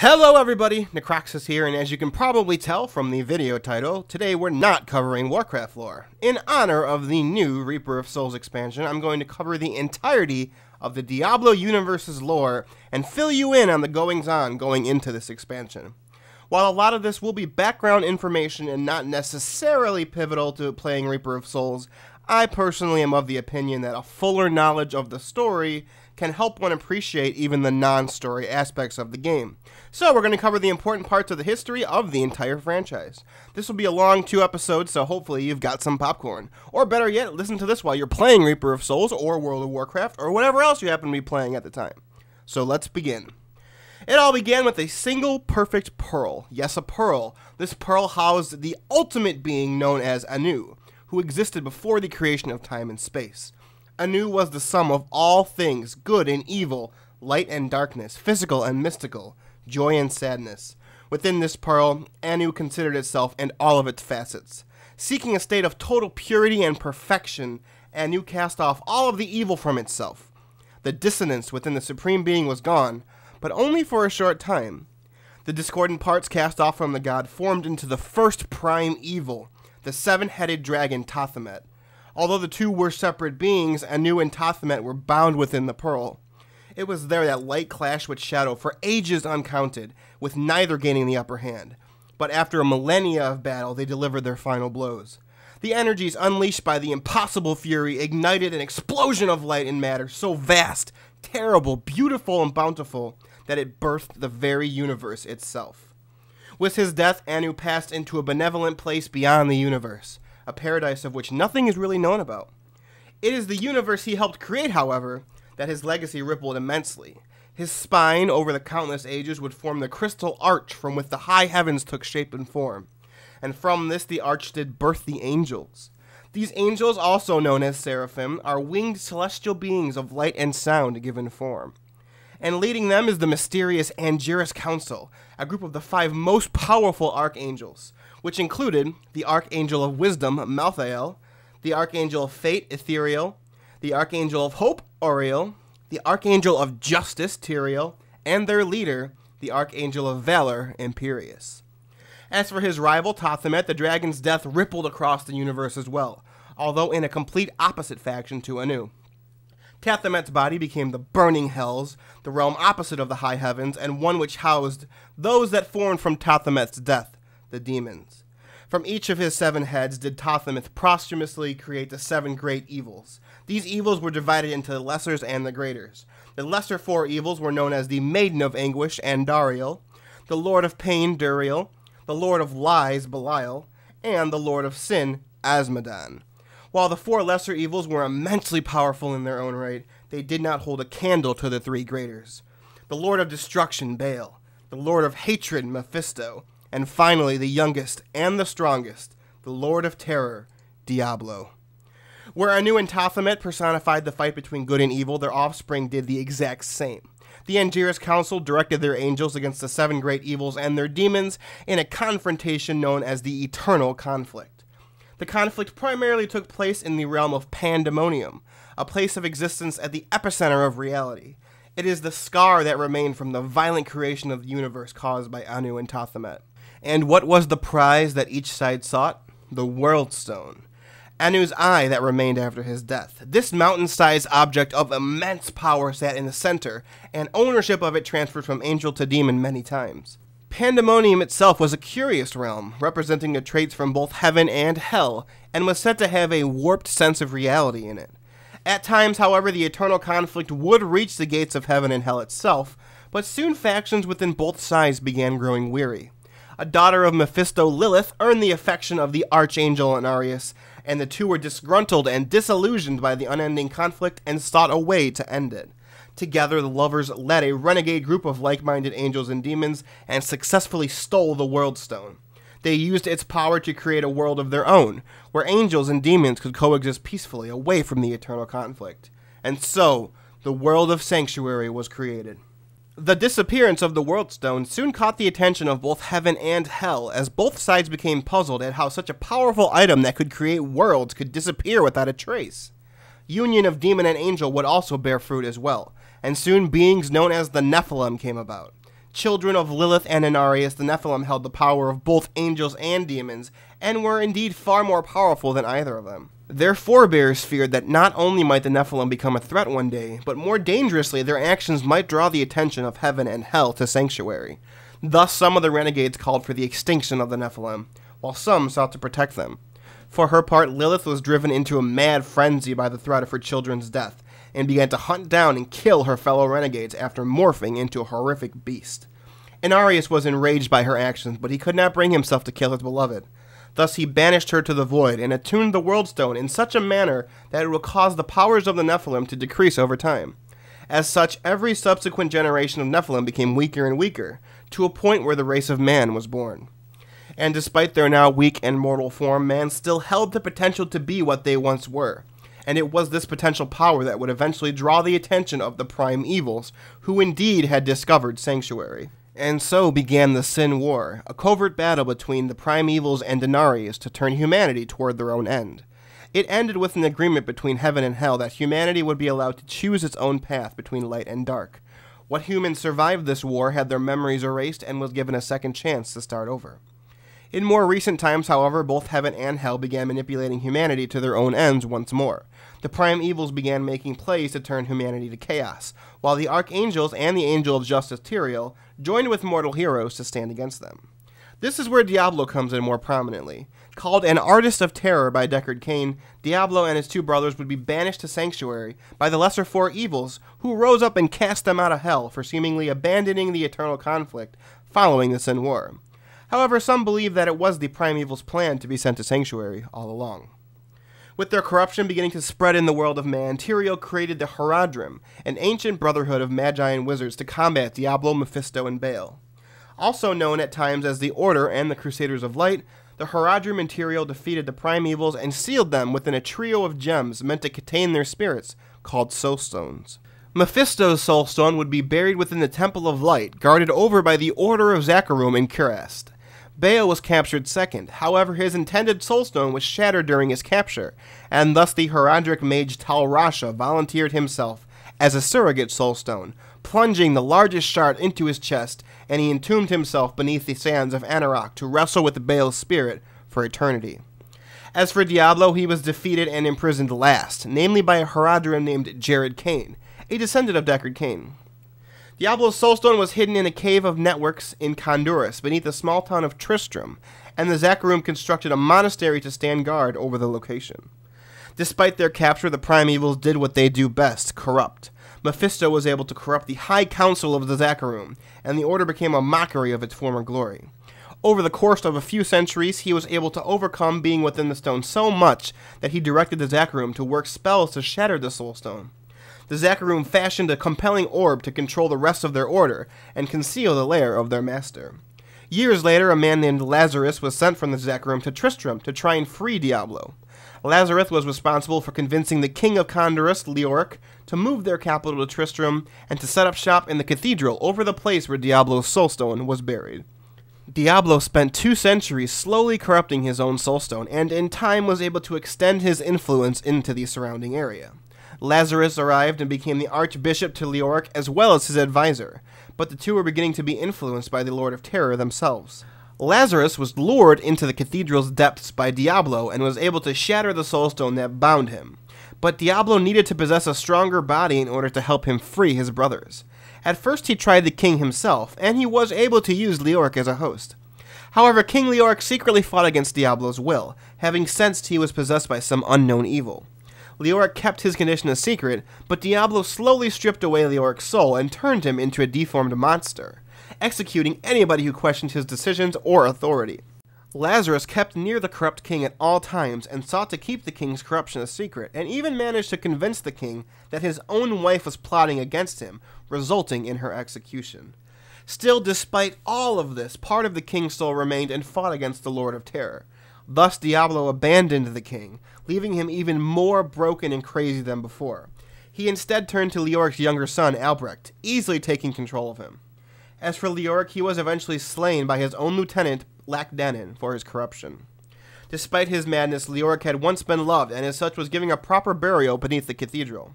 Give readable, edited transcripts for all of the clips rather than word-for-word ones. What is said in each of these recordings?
Hello everybody, Necroxis here, and as you can probably tell from the video title, today we're not covering Warcraft lore. In honor of the new Reaper of Souls expansion, I'm going to cover the entirety of the Diablo universe's lore and fill you in on the goings-on going into this expansion. While a lot of this will be background information and not necessarily pivotal to playing Reaper of Souls, I personally am of the opinion that a fuller knowledge of the story can help one appreciate even the non-story aspects of the game. So we're going to cover the important parts of the history of the entire franchise. This will be a long 2 episodes, so hopefully you've got some popcorn. Or better yet, listen to this while you're playing Reaper of Souls or World of Warcraft or whatever else you happen to be playing at the time. So let's begin. It all began with a single perfect pearl. Yes, a pearl. This pearl housed the ultimate being known as Anu, who existed before the creation of time and space. Anu was the sum of all things, good and evil, light and darkness, physical and mystical, joy and sadness. Within this pearl, Anu considered itself and all of its facets. Seeking a state of total purity and perfection, Anu cast off all of the evil from itself. The dissonance within the Supreme Being was gone, but only for a short time. The discordant parts cast off from the god formed into the first prime evil, the 7-headed dragon Tathamet. Although the two were separate beings, Anu and Tathamet were bound within the pearl. It was there that light clashed with shadow for ages uncounted, with neither gaining the upper hand. But after a millennia of battle, they delivered their final blows. The energies unleashed by the impossible fury ignited an explosion of light and matter so vast, terrible, beautiful, and bountiful that it birthed the very universe itself. With his death, Anu passed into a benevolent place beyond the universe, a paradise of which nothing is really known about. It is the universe he helped create, however, that his legacy rippled immensely. His spine, over the countless ages, would form the crystal arch from which the high heavens took shape and form. And from this the arch did birth the angels. These angels, also known as seraphim, are winged celestial beings of light and sound given form. And leading them is the mysterious Angiris Council, a group of the 5 most powerful archangels, which included the Archangel of Wisdom, Malthael, the Archangel of Fate, Ethereal, the Archangel of Hope, Auriel, the Archangel of Justice, Tyrael, and their leader, the Archangel of Valor, Imperius. As for his rival, Tathamet, the dragon's death rippled across the universe as well, although in a complete opposite faction to Anu. Tathamet's body became the Burning Hells, the realm opposite of the high heavens, and one which housed those that formed from Tathamet's death, the demons. From each of his 7 heads did Tathamet posthumously create the 7 great evils. These evils were divided into the lessers and the greaters. The lesser 4 evils were known as the Maiden of Anguish, Andariel, the Lord of Pain, Duriel, the Lord of Lies, Belial, and the Lord of Sin, Asmodan. While the 4 lesser evils were immensely powerful in their own right, they did not hold a candle to the 3 greaters. The Lord of Destruction, Baal, the Lord of Hatred, Mephisto, and finally the youngest and the strongest, the Lord of Terror, Diablo. Where Anu and Tathamet personified the fight between good and evil, their offspring did the exact same. The Angiris Council directed their angels against the 7 great evils and their demons in a confrontation known as the Eternal Conflict. The conflict primarily took place in the realm of Pandemonium, a place of existence at the epicenter of reality. It is the scar that remained from the violent creation of the universe caused by Anu and Tathamet. And what was the prize that each side sought? The World Stone. Anu's eye that remained after his death. This mountain-sized object of immense power sat in the center, and ownership of it transferred from angel to demon many times. Pandemonium itself was a curious realm, representing the traits from both heaven and hell, and was said to have a warped sense of reality in it. At times, however, the eternal conflict would reach the gates of heaven and hell itself, but soon factions within both sides began growing weary. A daughter of Mephisto, Lilith, earned the affection of the Archangel Anarius, and the two were disgruntled and disillusioned by the unending conflict and sought a way to end it. Together, the lovers led a renegade group of like-minded angels and demons and successfully stole the World Stone. They used its power to create a world of their own, where angels and demons could coexist peacefully away from the eternal conflict. And so, the world of Sanctuary was created. The disappearance of the World Stone soon caught the attention of both heaven and hell, as both sides became puzzled at how such a powerful item that could create worlds could disappear without a trace. Union of demon and angel would also bear fruit as well, and soon beings known as the Nephilim came about. Children of Lilith and Inarius, the Nephilim held the power of both angels and demons, and were indeed far more powerful than either of them. Their forebears feared that not only might the Nephilim become a threat one day, but more dangerously, their actions might draw the attention of heaven and hell to Sanctuary. Thus, some of the renegades called for the extinction of the Nephilim, while some sought to protect them. For her part, Lilith was driven into a mad frenzy by the threat of her children's death, and began to hunt down and kill her fellow renegades after morphing into a horrific beast. Inarius was enraged by her actions, but he could not bring himself to kill his beloved. Thus he banished her to the void and attuned the World Stone in such a manner that it would cause the powers of the Nephilim to decrease over time. As such, every subsequent generation of Nephilim became weaker and weaker, to a point where the race of man was born. And despite their now weak and mortal form, man still held the potential to be what they once were. And it was this potential power that would eventually draw the attention of the prime evils, who indeed had discovered Sanctuary. And so began the Sin War, a covert battle between the prime evils and Inarius to turn humanity toward their own end. It ended with an agreement between heaven and hell that humanity would be allowed to choose its own path between light and dark. What humans survived this war had their memories erased and was given a second chance to start over. In more recent times, however, both heaven and hell began manipulating humanity to their own ends once more. The prime evils began making plays to turn humanity to chaos, while the archangels and the angel of justice Tyrael joined with mortal heroes to stand against them. This is where Diablo comes in more prominently. Called an artist of terror by Deckard Cain, Diablo and his two brothers would be banished to Sanctuary by the lesser four evils, who rose up and cast them out of hell for seemingly abandoning the eternal conflict following the Sin War. However, some believe that it was the prime evil's plan to be sent to Sanctuary all along. With their corruption beginning to spread in the world of man, Tyrael created the Haradrim, an ancient brotherhood of magi and wizards to combat Diablo, Mephisto, and Baal. Also known at times as the Order and the Crusaders of Light, the Haradrim and Tyrael defeated the prime evils and sealed them within a trio of gems meant to contain their spirits, called Soulstones. Mephisto's Soulstone would be buried within the Temple of Light, guarded over by the Order of Zakarum in Kurast. Baal was captured second, however his intended soulstone was shattered during his capture, and thus the Haradric mage Tal Rasha volunteered himself as a surrogate soulstone, plunging the largest shard into his chest, and he entombed himself beneath the sands of Anarok to wrestle with Baal's spirit for eternity. As for Diablo, he was defeated and imprisoned last, namely by a Haradrim named Jared Cain, a descendant of Deckard Cain. Diablo's soulstone was hidden in a cave of networks in Honduras beneath the small town of Tristram, and the Zakarum constructed a monastery to stand guard over the location. Despite their capture, the prime evils did what they do best, corrupt. Mephisto was able to corrupt the High Council of the Zakarum, and the Order became a mockery of its former glory. Over the course of a few centuries, he was able to overcome being within the stone so much that he directed the Zakarum to work spells to shatter the soulstone. The Zakarum fashioned a compelling orb to control the rest of their order and conceal the lair of their master. Years later, a man named Lazarus was sent from the Zakarum to Tristram to try and free Diablo. Lazarus was responsible for convincing the king of Honduras, Leoric, to move their capital to Tristram and to set up shop in the cathedral over the place where Diablo's soulstone was buried. Diablo spent 2 centuries slowly corrupting his own soulstone and in time was able to extend his influence into the surrounding area. Lazarus arrived and became the archbishop to Leoric as well as his advisor, but the two were beginning to be influenced by the Lord of Terror themselves. Lazarus was lured into the cathedral's depths by Diablo and was able to shatter the soulstone that bound him. But Diablo needed to possess a stronger body in order to help him free his brothers. At first he tried the king himself, and he was able to use Leoric as a host. However, King Leoric secretly fought against Diablo's will, having sensed he was possessed by some unknown evil. Leoric kept his condition a secret, but Diablo slowly stripped away Leoric's soul and turned him into a deformed monster, executing anybody who questioned his decisions or authority. Lazarus kept near the corrupt king at all times and sought to keep the king's corruption a secret, and even managed to convince the king that his own wife was plotting against him, resulting in her execution. Still, despite all of this, part of the king's soul remained and fought against the Lord of Terror. Thus, Diablo abandoned the king, leaving him even more broken and crazy than before. He instead turned to Leoric's younger son, Albrecht, easily taking control of him. As for Leoric, he was eventually slain by his own lieutenant, Lackdannen, for his corruption. Despite his madness, Leoric had once been loved, and as such was given a proper burial beneath the cathedral.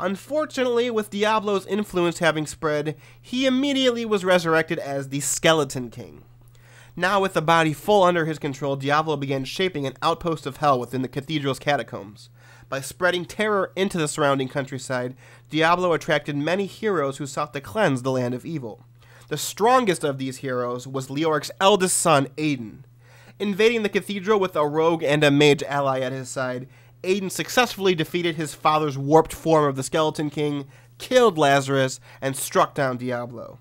Unfortunately, with Diablo's influence having spread, he immediately was resurrected as the Skeleton King. Now with the body full under his control, Diablo began shaping an outpost of hell within the cathedral's catacombs. By spreading terror into the surrounding countryside, Diablo attracted many heroes who sought to cleanse the land of evil. The strongest of these heroes was Leoric's eldest son, Aiden. Invading the cathedral with a rogue and a mage ally at his side, Aiden successfully defeated his father's warped form of the Skeleton King, killed Lazarus, and struck down Diablo.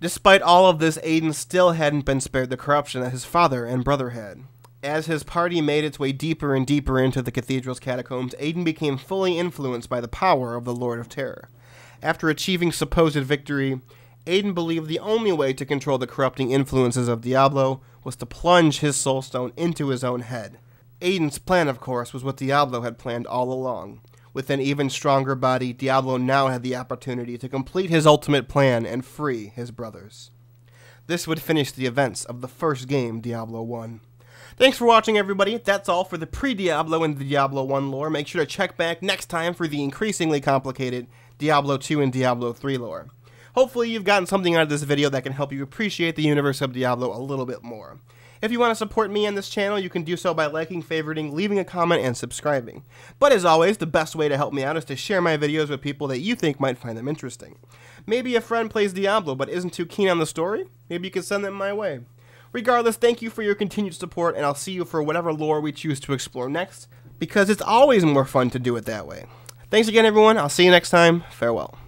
Despite all of this, Aiden still hadn't been spared the corruption that his father and brother had. As his party made its way deeper and deeper into the cathedral's catacombs, Aiden became fully influenced by the power of the Lord of Terror. After achieving supposed victory, Aiden believed the only way to control the corrupting influences of Diablo was to plunge his soul stone into his own head. Aiden's plan, of course, was what Diablo had planned all along. With an even stronger body, Diablo now had the opportunity to complete his ultimate plan and free his brothers. This would finish the events of the first game Diablo 1. Thanks for watching, everybody. That's all for the Pre-Diablo and Diablo 1 lore. Make sure to check back next time for the increasingly complicated Diablo 2 and Diablo 3 lore. Hopefully you've gotten something out of this video that can help you appreciate the universe of Diablo a little bit more. If you want to support me and this channel, you can do so by liking, favoriting, leaving a comment, and subscribing. But as always, the best way to help me out is to share my videos with people that you think might find them interesting. Maybe a friend plays Diablo but isn't too keen on the story? Maybe you can send them my way. Regardless, thank you for your continued support, and I'll see you for whatever lore we choose to explore next, because it's always more fun to do it that way. Thanks again, everyone. I'll see you next time. Farewell.